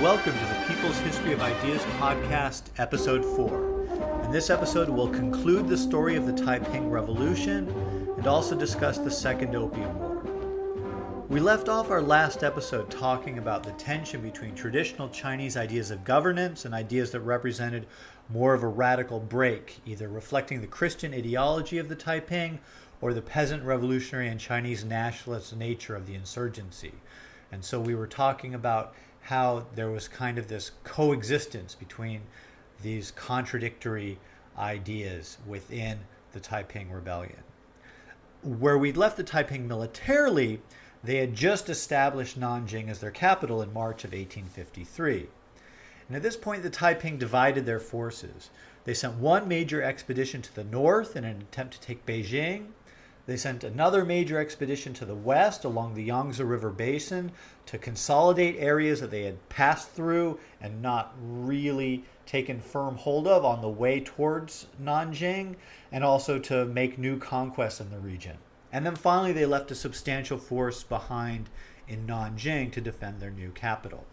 welcome to the People's History of Ideas podcast, episode 4. In this episode, we'll conclude the story of the Taiping Revolution and also discuss the Second Opium War. We left off our last episode talking about the tension between traditional Chinese ideas of governance and ideas that represented more of a radical break, either reflecting the Christian ideology of the Taiping or the peasant revolutionary and Chinese nationalist nature of the insurgency. And so we were talking about how there was kind of this coexistence between these contradictory ideas within the Taiping Rebellion. Where we'd left the Taiping militarily, they had just established Nanjing as their capital in March of 1853. And at this point, the Taiping divided their forces. They sent one major expedition to the north in an attempt to take Beijing. They sent another major expedition to the west along the Yangtze River basin to consolidate areas that they had passed through and not really taken firm hold of on the way towards Nanjing, and also to make new conquests in the region. And then finally, they left a substantial force behind in Nanjing to defend their new capital.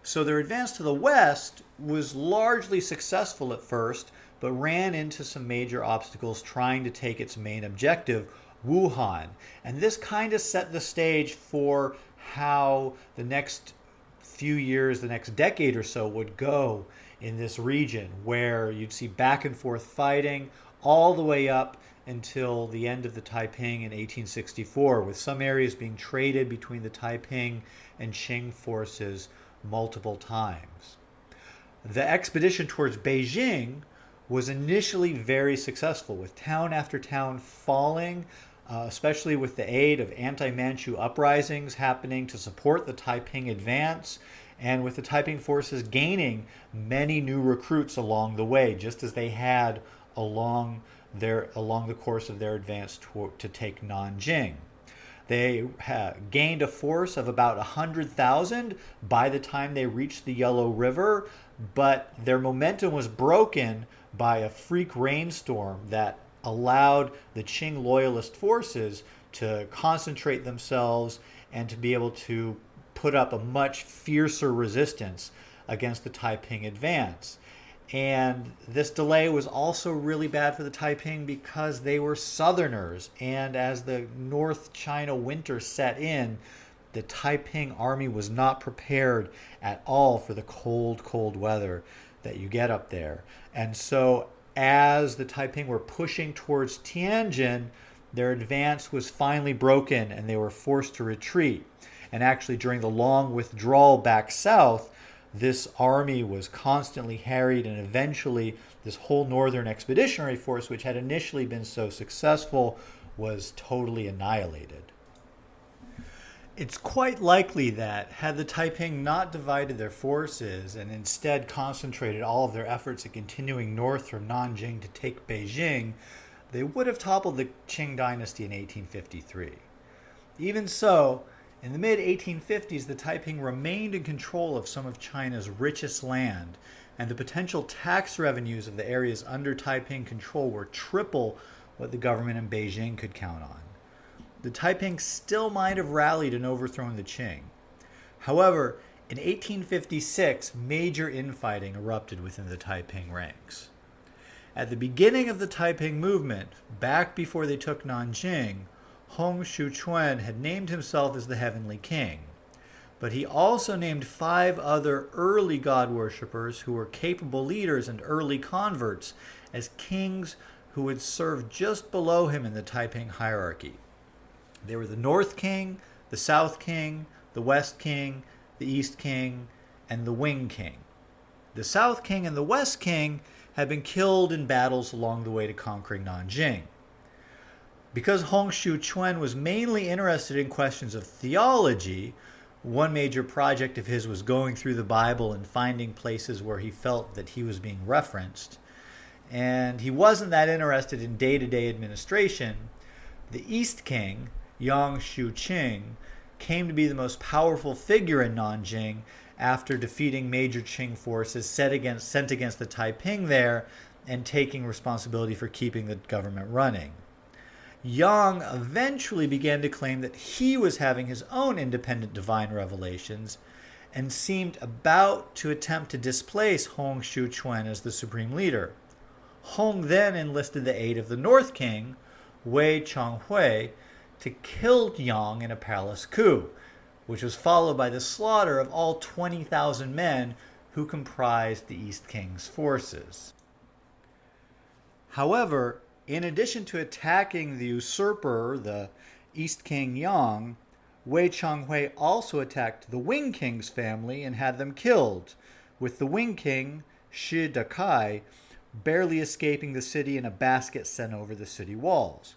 So their advance to the west was largely successful at first, but ran into some major obstacles trying to take its main objective, Wuhan. And this kind of set the stage for how the next few years, the next decade or so would go in this region, where you'd see back and forth fighting all the way up until the end of the Taiping in 1864, with some areas being traded between the Taiping and Qing forces multiple times. The expedition towards Beijing was initially very successful, with town after town falling, especially with the aid of anti-Manchu uprisings happening to support the Taiping advance, and with the Taiping forces gaining many new recruits along the way, just as they had along the course of their advance to take Nanjing. They gained a force of about 100,000 by the time they reached the Yellow River, but their momentum was broken by a freak rainstorm that allowed the Qing loyalist forces to concentrate themselves and to be able to put up a much fiercer resistance against the Taiping advance. And this delay was also really bad for the Taiping because they were southerners, and as the North China winter set in, the Taiping army was not prepared at all for the cold weather that you get up there. And so as the Taiping were pushing towards Tianjin, their advance was finally broken and they were forced to retreat. And actually, during the long withdrawal back south, this army was constantly harried, and eventually this whole northern expeditionary force, which had initially been so successful, was totally annihilated. It's quite likely that had the Taiping not divided their forces and instead concentrated all of their efforts at continuing north from Nanjing to take Beijing, they would have toppled the Qing Dynasty in 1853. Even so, in the mid-1850s, the Taiping remained in control of some of China's richest land, and the potential tax revenues of the areas under Taiping control were triple what the government in Beijing could count on. The Taiping still might have rallied and overthrown the Qing. However, in 1856, major infighting erupted within the Taiping ranks. At the beginning of the Taiping movement, back before they took Nanjing, Hong Xiuquan had named himself as the Heavenly King, but he also named 5 other early god worshippers who were capable leaders and early converts as kings who would serve just below him in the Taiping hierarchy. They were the North King, the South King, the West King, the East King, and the Wing King. The South King and the West King had been killed in battles along the way to conquering Nanjing. Because Hong Xiuquan was mainly interested in questions of theology, one major project of his was going through the Bible and finding places where he felt that he was being referenced. And he wasn't that interested in day-to-day administration. The East King, Yang Shuqing, came to be the most powerful figure in Nanjing after defeating major Qing forces sent against the Taiping there and taking responsibility for keeping the government running. Yang eventually began to claim that he was having his own independent divine revelations, and seemed about to attempt to displace Hong Xiuquan as the supreme leader. Hong then enlisted the aid of the North King, Wei Changhui, to kill Yang in a palace coup, which was followed by the slaughter of all 20,000 men who comprised the East King's forces. However, in addition to attacking the usurper, the East King Yang, Wei Changhui also attacked the Wing King's family and had them killed, with the Wing King, Shi Dakai, barely escaping the city in a basket sent over the city walls.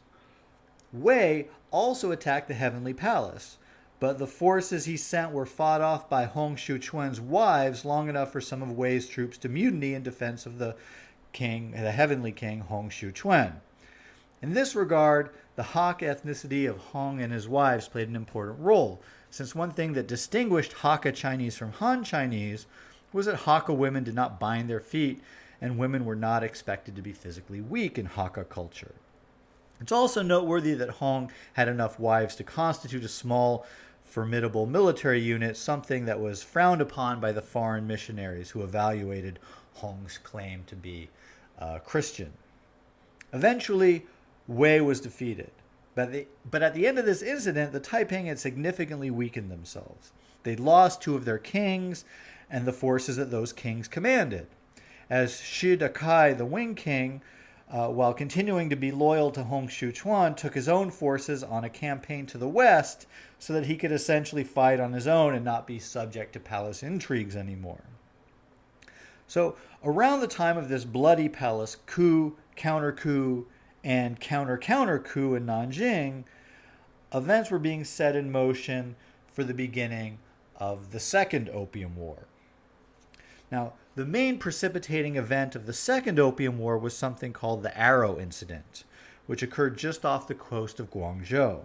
Wei also attacked the Heavenly Palace, but the forces he sent were fought off by Hong Xiuquan's wives long enough for some of Wei's troops to mutiny in defense of the Heavenly King, Hong Xiuquan. In this regard, the Hakka ethnicity of Hong and his wives played an important role, since one thing that distinguished Hakka Chinese from Han Chinese was that Hakka women did not bind their feet, and women were not expected to be physically weak in Hakka culture. It's also noteworthy that Hong had enough wives to constitute a small, formidable military unit, something that was frowned upon by the foreign missionaries who evaluated Hong's claim to be Christian. Eventually, Wei was defeated. But at the end of this incident, the Taiping had significantly weakened themselves. They'd lost two of their kings and the forces that those kings commanded. As Shi Dakai, the Wing King, while continuing to be loyal to Hong Xiuquan, took his own forces on a campaign to the west so that he could essentially fight on his own and not be subject to palace intrigues anymore. So around the time of this bloody palace coup, counter-coup, and counter-counter-coup in Nanjing, events were being set in motion for the beginning of the Second Opium War. Now, the main precipitating event of the Second Opium War was something called the Arrow Incident, which occurred just off the coast of Guangzhou.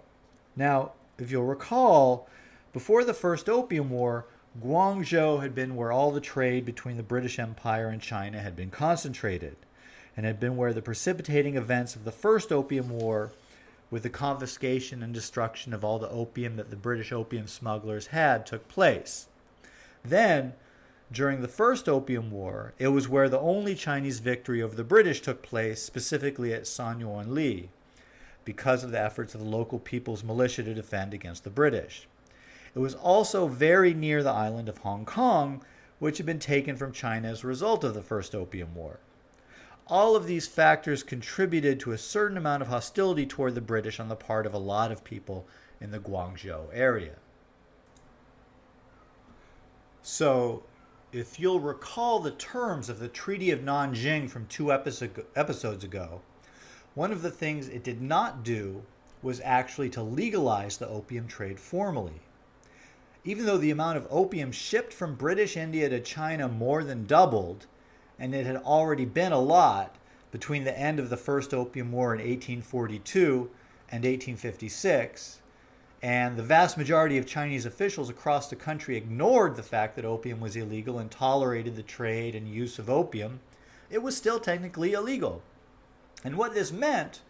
Now, if you'll recall, before the First Opium War, Guangzhou had been where all the trade between the British Empire and China had been concentrated, and had been where the precipitating events of the First Opium War, with the confiscation and destruction of all the opium that the British opium smugglers had, took place. Then, during the First Opium War, it was where the only Chinese victory over the British took place, specifically at Sanyuan-li, because of the efforts of the local people's militia to defend against the British. It was also very near the island of Hong Kong, which had been taken from China as a result of the First Opium War. All of these factors contributed to a certain amount of hostility toward the British on the part of a lot of people in the Guangzhou area. So, if you'll recall the terms of the Treaty of Nanjing from 2 episodes ago, one of the things it did not do was actually to legalize the opium trade formally. Even though the amount of opium shipped from British India to China more than doubled, and it had already been a lot between the end of the First Opium War in 1842 and 1856, and the vast majority of Chinese officials across the country ignored the fact that opium was illegal and tolerated the trade and use of opium, it was still technically illegal. And what this meant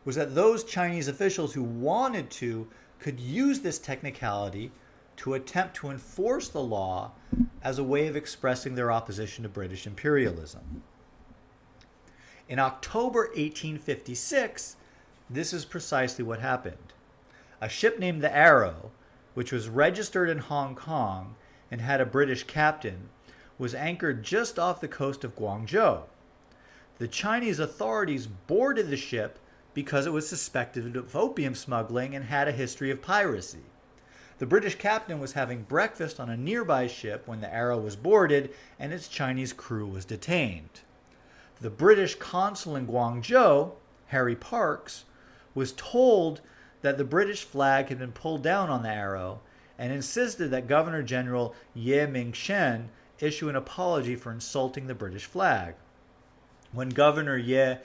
was that those Chinese officials who wanted to could use this technicality to attempt to enforce the law as a way of expressing their opposition to British imperialism. In October 1856, this is precisely what happened. A ship named the Arrow, which was registered in Hong Kong and had a British captain, was anchored just off the coast of Guangzhou. The Chinese authorities boarded the ship because it was suspected of opium smuggling and had a history of piracy. The British captain was having breakfast on a nearby ship when the Arrow was boarded and its Chinese crew was detained. The British consul in Guangzhou, Harry Parkes, was told that the British flag had been pulled down on the Arrow and insisted that Governor General Ye Mingchen issue an apology for insulting the British flag. When Governor Ye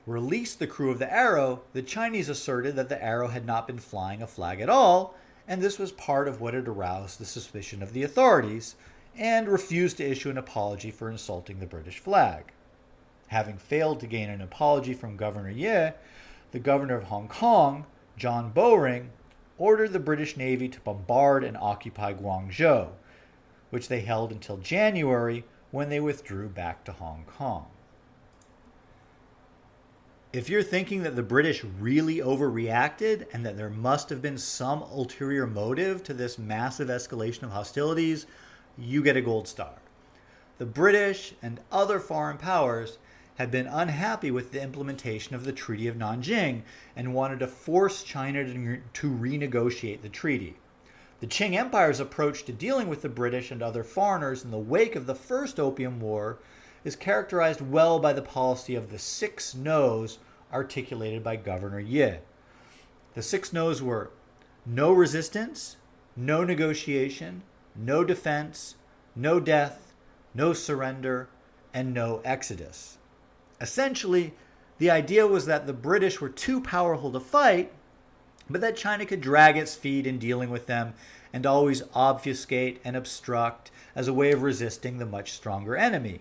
released the crew of the Arrow, the Chinese asserted that the Arrow had not been flying a flag at all, and this was part of what had aroused the suspicion of the authorities, and refused to issue an apology for insulting the British flag. Having failed to gain an apology from Governor Ye, the governor of Hong Kong, John Bowring, ordered the British Navy to bombard and occupy Guangzhou, which they held until January when they withdrew back to Hong Kong. If you're thinking that the British really overreacted and that there must have been some ulterior motive to this massive escalation of hostilities, you get a gold star. The British and other foreign powers had been unhappy with the implementation of the Treaty of Nanjing and wanted to force China to renegotiate the treaty. The Qing Empire's approach to dealing with the British and other foreigners in the wake of the First Opium War is characterized well by the policy of the 6 no's articulated by Governor Ye. The 6 no's were no resistance, no negotiation, no defense, no death, no surrender, and no exodus. Essentially, the idea was that the British were too powerful to fight, but that China could drag its feet in dealing with them and always obfuscate and obstruct as a way of resisting the much stronger enemy.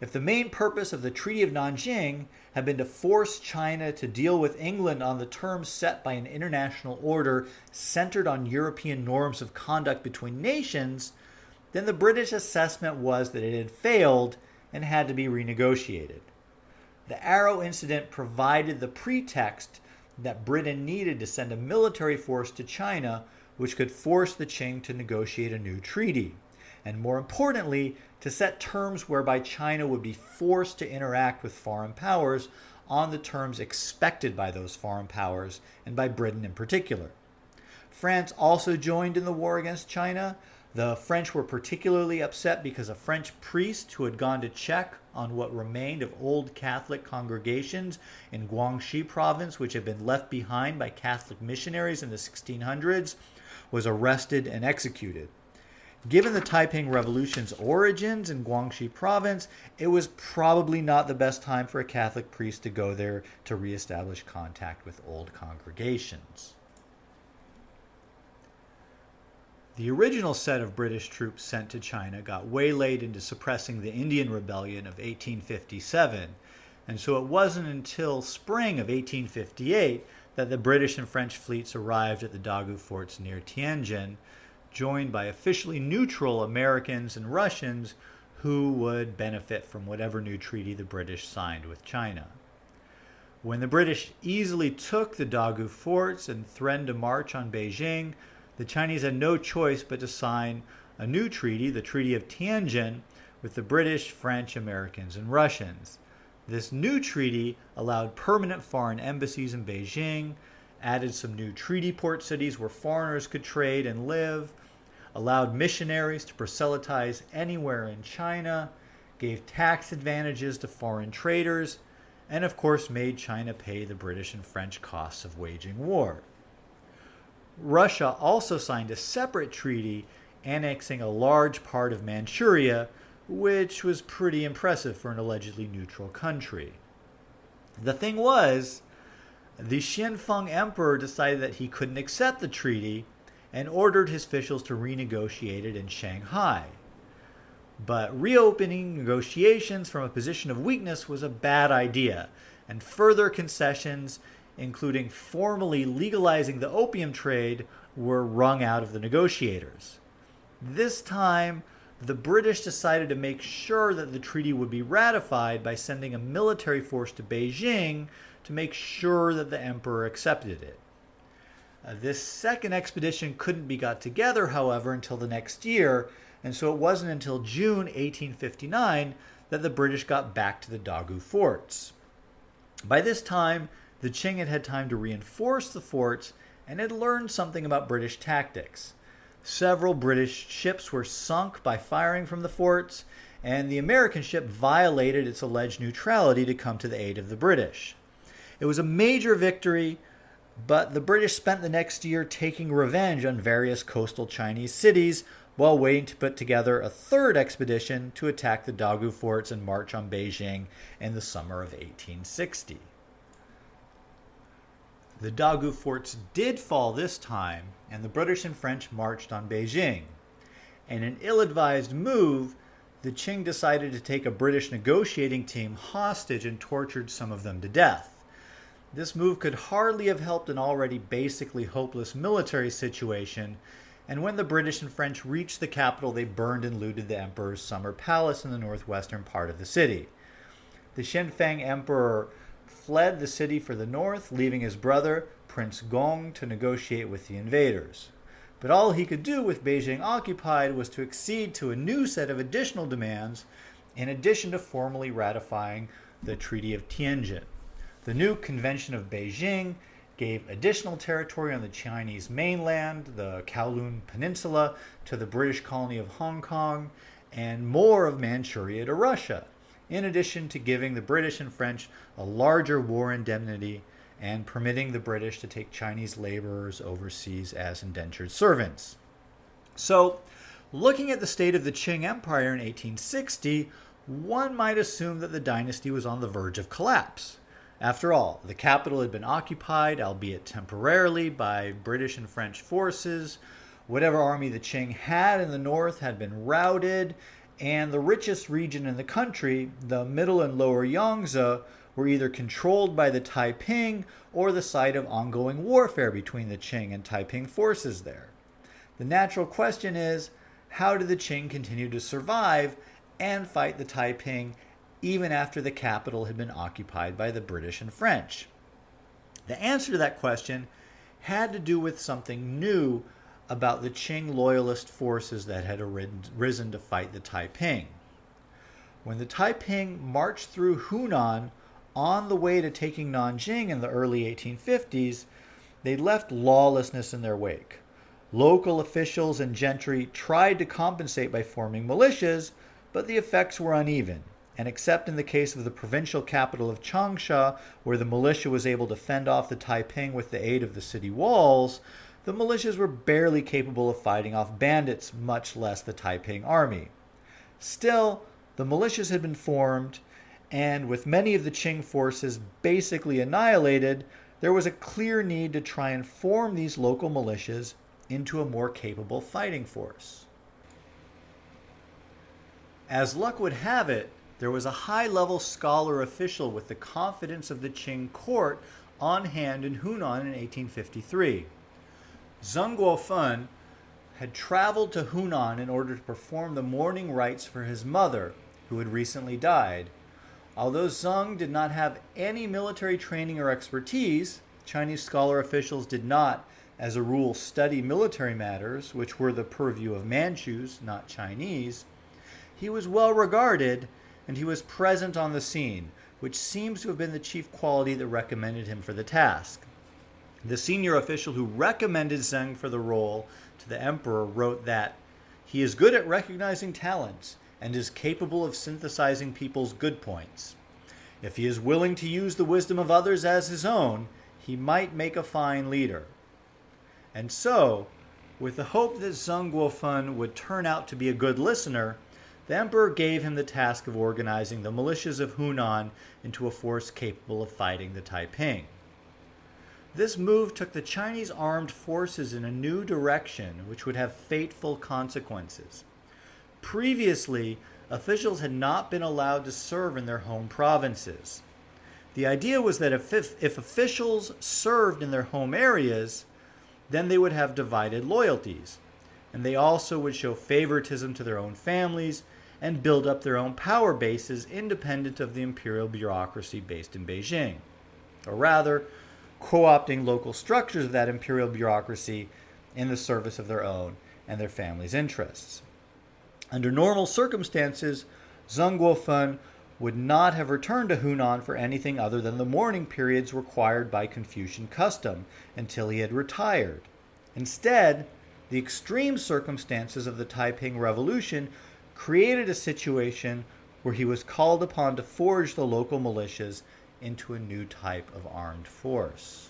If the main purpose of the Treaty of Nanjing had been to force China to deal with England on the terms set by an international order centered on European norms of conduct between nations, then the British assessment was that it had failed and had to be renegotiated. The Arrow incident provided the pretext that Britain needed to send a military force to China which could force the Qing to negotiate a new treaty, and more importantly, to set terms whereby China would be forced to interact with foreign powers on the terms expected by those foreign powers, and by Britain in particular. France also joined in the war against China. The French were particularly upset because a French priest who had gone to check on what remained of old Catholic congregations in Guangxi province, which had been left behind by Catholic missionaries in the 1600s, was arrested and executed. Given the Taiping Revolution's origins in Guangxi province, it was probably not the best time for a Catholic priest to go there to reestablish contact with old congregations. The original set of British troops sent to China got waylaid into suppressing the Indian Rebellion of 1857, and so it wasn't until spring of 1858 that the British and French fleets arrived at the Dagu forts near Tianjin, joined by officially neutral Americans and Russians who would benefit from whatever new treaty the British signed with China. When the British easily took the Dagu forts and threatened to march on Beijing, the Chinese had no choice but to sign a new treaty, the Treaty of Tianjin, with the British, French, Americans, and Russians. This new treaty allowed permanent foreign embassies in Beijing, added some new treaty port cities where foreigners could trade and live, allowed missionaries to proselytize anywhere in China, gave tax advantages to foreign traders, and of course made China pay the British and French costs of waging war. Russia also signed a separate treaty annexing a large part of Manchuria, which was pretty impressive for an allegedly neutral country. The thing was, the Xianfeng Emperor decided that he couldn't accept the treaty and ordered his officials to renegotiate it in Shanghai. But reopening negotiations from a position of weakness was a bad idea, and further concessions, including formally legalizing the opium trade, were wrung out of the negotiators. This time, the British decided to make sure that the treaty would be ratified by sending a military force to Beijing to make sure that the emperor accepted it. This second expedition couldn't be got together, however, until the next year, and so it wasn't until June 1859 that the British got back to the Dagu forts. By this time, the Qing had had time to reinforce the forts and had learned something about British tactics. Several British ships were sunk by firing from the forts, and the American ship violated its alleged neutrality to come to the aid of the British. It was a major victory, but the British spent the next year taking revenge on various coastal Chinese cities while waiting to put together a third expedition to attack the Dagu forts and march on Beijing in the summer of 1860. The Dagu forts did fall this time, and the British and French marched on Beijing. In an ill-advised move, the Qing decided to take a British negotiating team hostage and tortured some of them to death. This move could hardly have helped an already basically hopeless military situation, and when the British and French reached the capital, they burned and looted the emperor's summer palace in the northwestern part of the city. The Xianfeng emperor fled the city for the north, leaving his brother, Prince Gong, to negotiate with the invaders. But all he could do with Beijing occupied was to accede to a new set of additional demands, in addition to formally ratifying the Treaty of Tianjin. The new Convention of Beijing gave additional territory on the Chinese mainland, the Kowloon Peninsula, to the British colony of Hong Kong, and more of Manchuria to Russia, in addition to giving the British and French a larger war indemnity and permitting the British to take Chinese laborers overseas as indentured servants. So, looking at the state of the Qing Empire in 1860, one might assume that the dynasty was on the verge of collapse. After all, the capital had been occupied, albeit temporarily, by British and French forces. Whatever army the Qing had in the north had been routed, and the richest region in the country, the middle and lower Yangtze, were either controlled by the Taiping or the site of ongoing warfare between the Qing and Taiping forces there. The natural question is, how did the Qing continue to survive and fight the Taiping even after the capital had been occupied by the British and French? The answer to that question had to do with something new about the Qing loyalist forces that had risen to fight the Taiping. When the Taiping marched through Hunan on the way to taking Nanjing in the early 1850s, they left lawlessness in their wake. Local officials and gentry tried to compensate by forming militias, but the effects were uneven. And except in the case of the provincial capital of Changsha, where the militia was able to fend off the Taiping with the aid of the city walls, the militias were barely capable of fighting off bandits, much less the Taiping army. Still, the militias had been formed, and with many of the Qing forces basically annihilated, there was a clear need to try and form these local militias into a more capable fighting force. As luck would have it, there was a high-level scholar official with the confidence of the Qing court on hand in Hunan in 1853. Zheng Guofen had traveled to Hunan in order to perform the mourning rites for his mother, who had recently died. Although Zheng did not have any military training or expertise, Chinese scholar officials did not, as a rule, study military matters, which were the purview of Manchus, not Chinese. He was well regarded, and he was present on the scene, which seems to have been the chief quality that recommended him for the task. The senior official who recommended Zheng for the role to the emperor wrote that he is good at recognizing talents and is capable of synthesizing people's good points. If he is willing to use the wisdom of others as his own, he might make a fine leader. And so, with the hope that Zheng Guofen would turn out to be a good listener, the emperor gave him the task of organizing the militias of Hunan into a force capable of fighting the Taiping. This move took the Chinese armed forces in a new direction, which would have fateful consequences. Previously, officials had not been allowed to serve in their home provinces. The idea was that if officials served in their home areas, then they would have divided loyalties, and they also would show favoritism to their own families and build up their own power bases independent of the imperial bureaucracy based in Beijing, or rather, co-opting local structures of that imperial bureaucracy in the service of their own and their families' interests. Under normal circumstances, Zheng Guofen would not have returned to Hunan for anything other than the mourning periods required by Confucian custom until he had retired. Instead, the extreme circumstances of the Taiping Revolution created a situation where he was called upon to forge the local militias into a new type of armed force.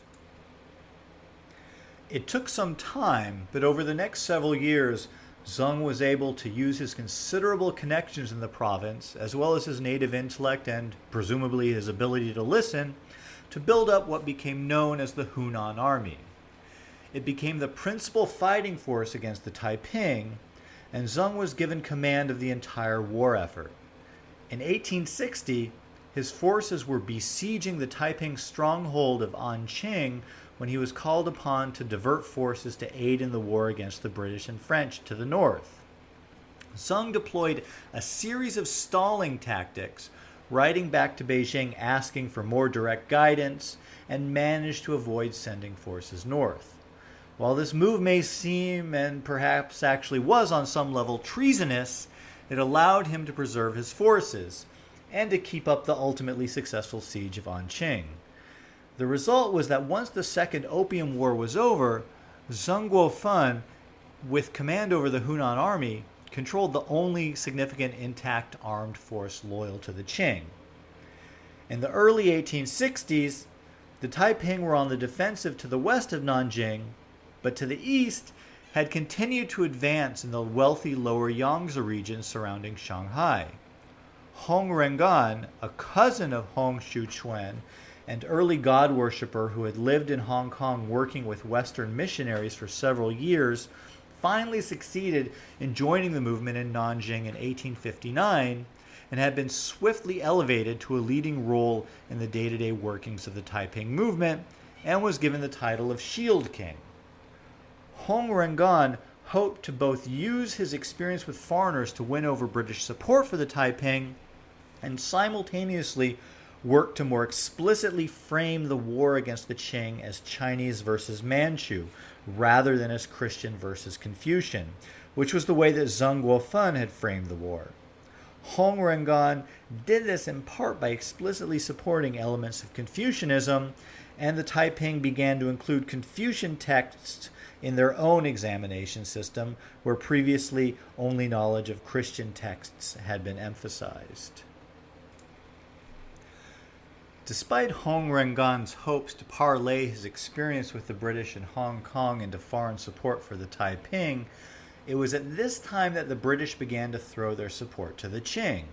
It took some time, but over the next several years, Zheng was able to use his considerable connections in the province, as well as his native intellect and presumably his ability to listen, to build up what became known as the Hunan Army. It became the principal fighting force against the Taiping, and Zheng was given command of the entire war effort. In 1860, his forces were besieging the Taiping stronghold of Anqing when he was called upon to divert forces to aid in the war against the British and French to the north. Zheng deployed a series of stalling tactics, writing back to Beijing asking for more direct guidance, and managed to avoid sending forces north. While this move may seem, and perhaps actually was on some level, treasonous, it allowed him to preserve his forces and to keep up the ultimately successful siege of Anqing. The result was that once the Second Opium War was over, Zheng Guofeng, with command over the Hunan army, controlled the only significant intact armed force loyal to the Qing. In the early 1860s, the Taiping were on the defensive to the west of Nanjing, but to the east had continued to advance in the wealthy lower Yangtze region surrounding Shanghai. Hong Rengan, a cousin of Hong Xiuquan, and early god worshipper who had lived in Hong Kong working with Western missionaries for several years, finally succeeded in joining the movement in Nanjing in 1859 and had been swiftly elevated to a leading role in the day-to-day workings of the Taiping movement and was given the title of Shield King. Hong Rengan hoped to both use his experience with foreigners to win over British support for the Taiping and simultaneously work to more explicitly frame the war against the Qing as Chinese versus Manchu, rather than as Christian versus Confucian, which was the way that Zheng Guofeng had framed the war. Hong Rengan did this in part by explicitly supporting elements of Confucianism, and the Taiping began to include Confucian texts in their own examination system, where previously only knowledge of Christian texts had been emphasized. Despite Hong Rengan's hopes to parlay his experience with the British in Hong Kong into foreign support for the Taiping, it was at this time that the British began to throw their support to the Qing.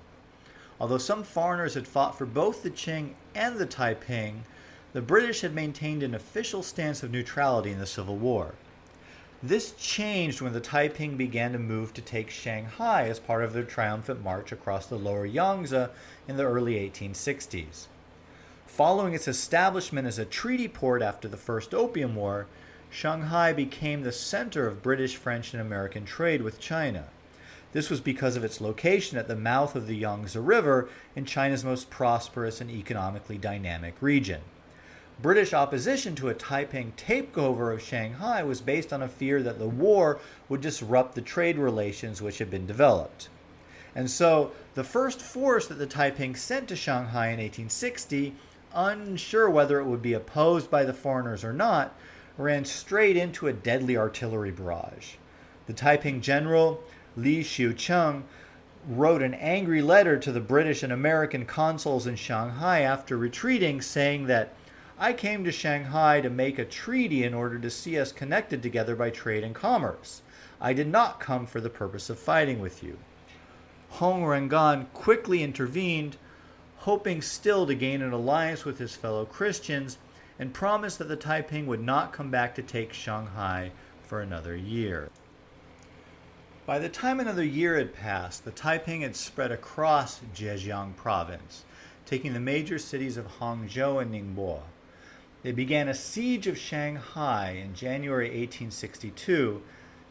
Although some foreigners had fought for both the Qing and the Taiping, the British had maintained an official stance of neutrality in the Civil War. This changed when the Taiping began to move to take Shanghai as part of their triumphant march across the lower Yangtze in the early 1860s. Following its establishment as a treaty port after the First Opium War, Shanghai became the center of British, French, and American trade with China. This was because of its location at the mouth of the Yangtze River in China's most prosperous and economically dynamic region. British opposition to a Taiping takeover of Shanghai was based on a fear that the war would disrupt the trade relations which had been developed. And so, the first force that the Taiping sent to Shanghai in 1860, unsure whether it would be opposed by the foreigners or not, ran straight into a deadly artillery barrage. The Taiping general, Li Xiucheng, wrote an angry letter to the British and American consuls in Shanghai after retreating, saying that, "I came to Shanghai to make a treaty in order to see us connected together by trade and commerce. I did not come for the purpose of fighting with you." Hong Rengan quickly intervened, hoping still to gain an alliance with his fellow Christians, and promised that the Taiping would not come back to take Shanghai for another year. By the time another year had passed, the Taiping had spread across Zhejiang province, taking the major cities of Hangzhou and Ningbo. They began a siege of Shanghai in January 1862,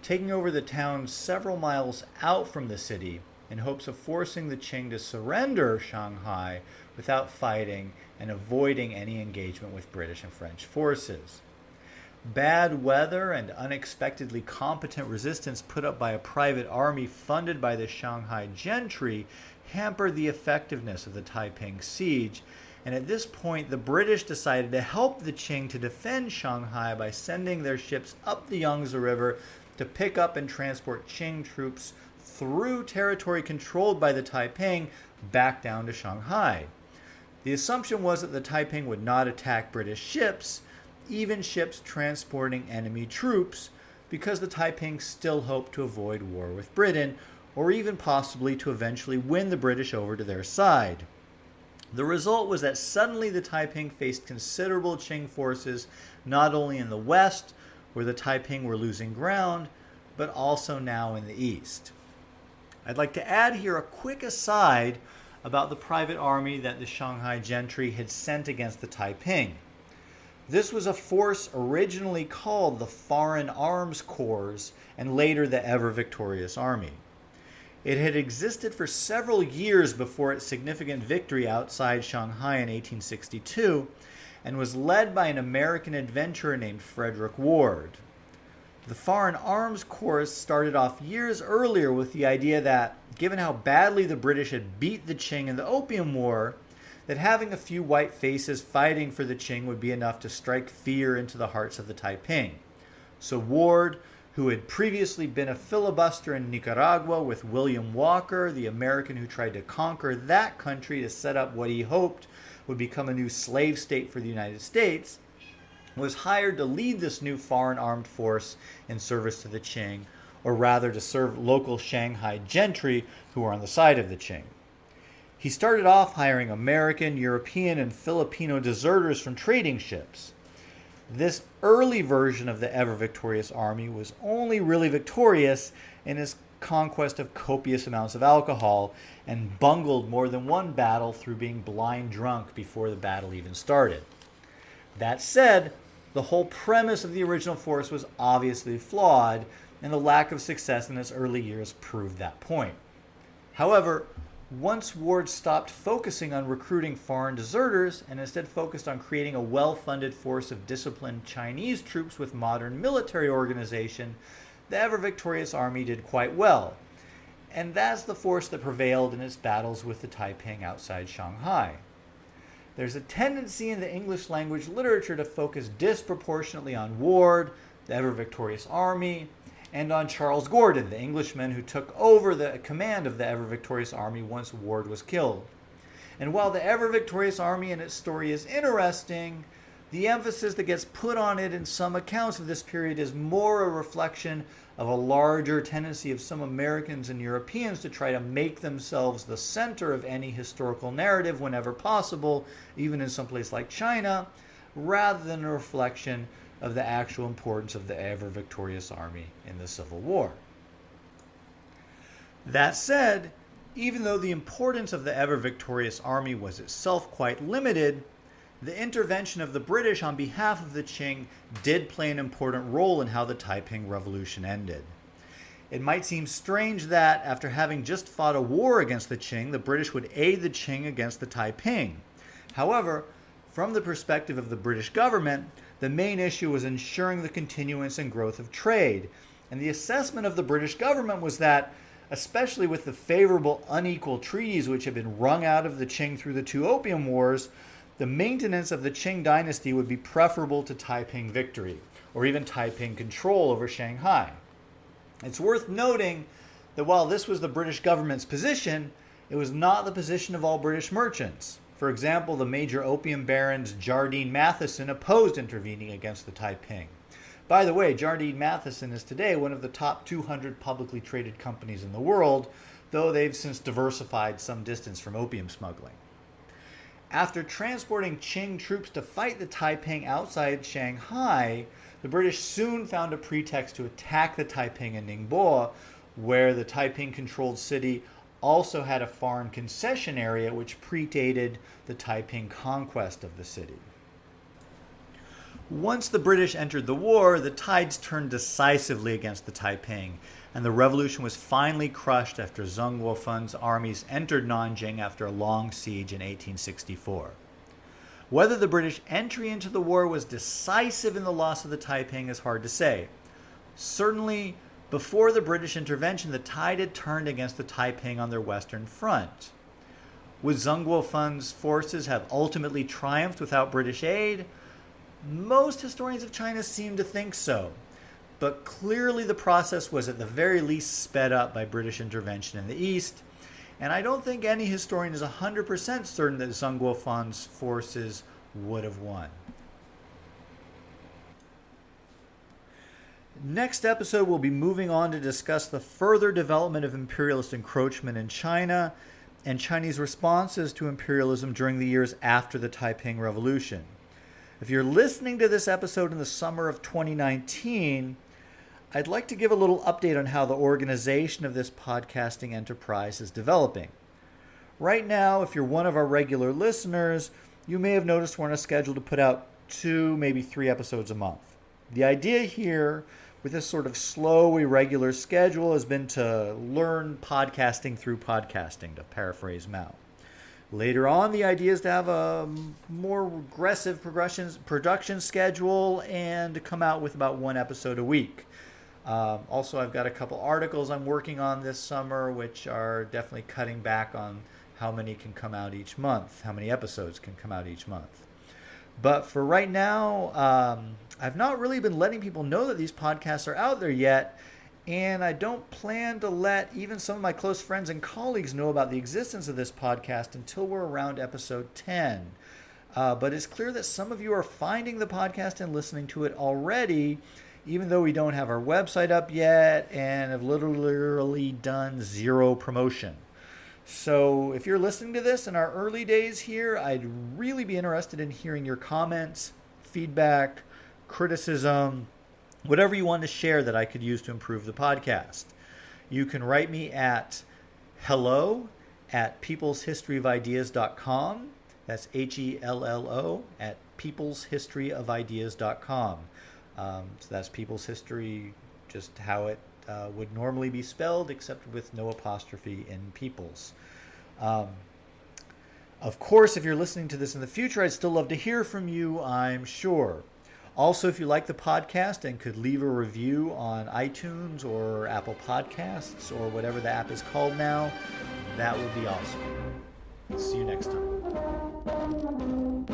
taking over the town several miles out from the city in hopes of forcing the Qing to surrender Shanghai without fighting and avoiding any engagement with British and French forces. Bad weather and unexpectedly competent resistance put up by a private army funded by the Shanghai gentry hampered the effectiveness of the Taiping siege, and at this point the British decided to help the Qing to defend Shanghai by sending their ships up the Yangtze River to pick up and transport Qing troops through territory controlled by the Taiping back down to Shanghai. The assumption was that the Taiping would not attack British ships, even ships transporting enemy troops, because the Taiping still hoped to avoid war with Britain, or even possibly to eventually win the British over to their side. The result was that suddenly the Taiping faced considerable Qing forces not only in the west, where the Taiping were losing ground, but also now in the east. I'd like to add here a quick aside about the private army that the Shanghai gentry had sent against the Taiping. This was a force originally called the Foreign Arms Corps and later the ever-victorious Army. It had existed for several years before its significant victory outside Shanghai in 1862 and was led by an American adventurer named Frederick Ward. The Foreign Arms Corps started off years earlier with the idea that, given how badly the British had beat the Qing in the Opium War, that having a few white faces fighting for the Qing would be enough to strike fear into the hearts of the Taiping. So Ward, who had previously been a filibuster in Nicaragua with William Walker, the American who tried to conquer that country to set up what he hoped would become a new slave state for the United States, was hired to lead this new foreign armed force in service to the Qing, or rather to serve local Shanghai gentry who were on the side of the Qing. He started off hiring American, European, and Filipino deserters from trading ships. This early version of the ever-victorious army was only really victorious in its conquest of copious amounts of alcohol and bungled more than one battle through being blind drunk before the battle even started. That said, the whole premise of the original force was obviously flawed, and the lack of success in its early years proved that point. However, once Ward stopped focusing on recruiting foreign deserters and instead focused on creating a well-funded force of disciplined Chinese troops with modern military organization, the ever-victorious army did quite well. And that's the force that prevailed in its battles with the Taiping outside Shanghai. There's a tendency in the English language literature to focus disproportionately on Ward, the ever-victorious army, and on Charles Gordon, the Englishman who took over the command of the ever-victorious army once Ward was killed. And while the ever-victorious army and its story is interesting, the emphasis that gets put on it in some accounts of this period is more a reflection of a larger tendency of some Americans and Europeans to try to make themselves the center of any historical narrative whenever possible, even in some place like China, rather than a reflection of the actual importance of the ever-victorious army in the Civil War. That said, even though the importance of the ever-victorious army was itself quite limited, the intervention of the British on behalf of the Qing did play an important role in how the Taiping Revolution ended. It might seem strange that, after having just fought a war against the Qing, the British would aid the Qing against the Taiping. However, from the perspective of the British government, the main issue was ensuring the continuance and growth of trade. And the assessment of the British government was that, especially with the favorable unequal treaties which had been wrung out of the Qing through the two Opium Wars, the maintenance of the Qing Dynasty would be preferable to Taiping victory, or even Taiping control over Shanghai. It's worth noting that while this was the British government's position, it was not the position of all British merchants. For example, the major opium barons Jardine Matheson opposed intervening against the Taiping. By the way, Jardine Matheson is today one of the top 200 publicly traded companies in the world, though they've since diversified some distance from opium smuggling. After transporting Qing troops to fight the Taiping outside Shanghai, the British soon found a pretext to attack the Taiping in Ningbo, where the Taiping-controlled city also had a foreign concession area which predated the Taiping conquest of the city. Once the British entered the war, the tides turned decisively against the Taiping, and the revolution was finally crushed after Zheng Guofun's armies entered Nanjing after a long siege in 1864. Whether the British entry into the war was decisive in the loss of the Taiping is hard to say. Certainly, before the British intervention, the tide had turned against the Taiping on their western front. Would Zheng Guofun's forces have ultimately triumphed without British aid? Most historians of China seem to think so, but clearly the process was at the very least sped up by British intervention in the east, and I don't think any historian is 100% certain that Zheng Guofun's forces would have won. Next episode, we'll be moving on to discuss the further development of imperialist encroachment in China and Chinese responses to imperialism during the years after the Taiping Revolution. If you're listening to this episode in the summer of 2019, I'd like to give a little update on how the organization of this podcasting enterprise is developing. Right now, if you're one of our regular listeners, you may have noticed we're on a schedule to put out 2, maybe 3 episodes a month. The idea here with this sort of slow, irregular schedule has been to learn podcasting through podcasting, to paraphrase Mao. Later on, the idea is to have a more aggressive production schedule and to come out with about 1 episode a week. Also, I've got a couple articles I'm working on this summer, which are definitely cutting back on how many can come out each month, how many episodes can come out each month. But for right now, I've not really been letting people know that these podcasts are out there yet. And I don't plan to let even some of my close friends and colleagues know about the existence of this podcast until we're around episode 10. But it's clear that some of you are finding the podcast and listening to it already, even though we don't have our website up yet and have literally done 0 promotion. So if you're listening to this in our early days here, I'd really be interested in hearing your comments, feedback, criticism, whatever you want to share that I could use to improve the podcast. You can write me at hello@peopleshistoryofideas.com. That's HELLO at peopleshistoryofideas.com. So that's People's History, just how it would normally be spelled, except with no apostrophe in People's. Of course, if you're listening to this in the future, I'd still love to hear from you, I'm sure. Also, if you like the podcast and could leave a review on iTunes or Apple Podcasts or whatever the app is called now, that would be awesome. See you next time.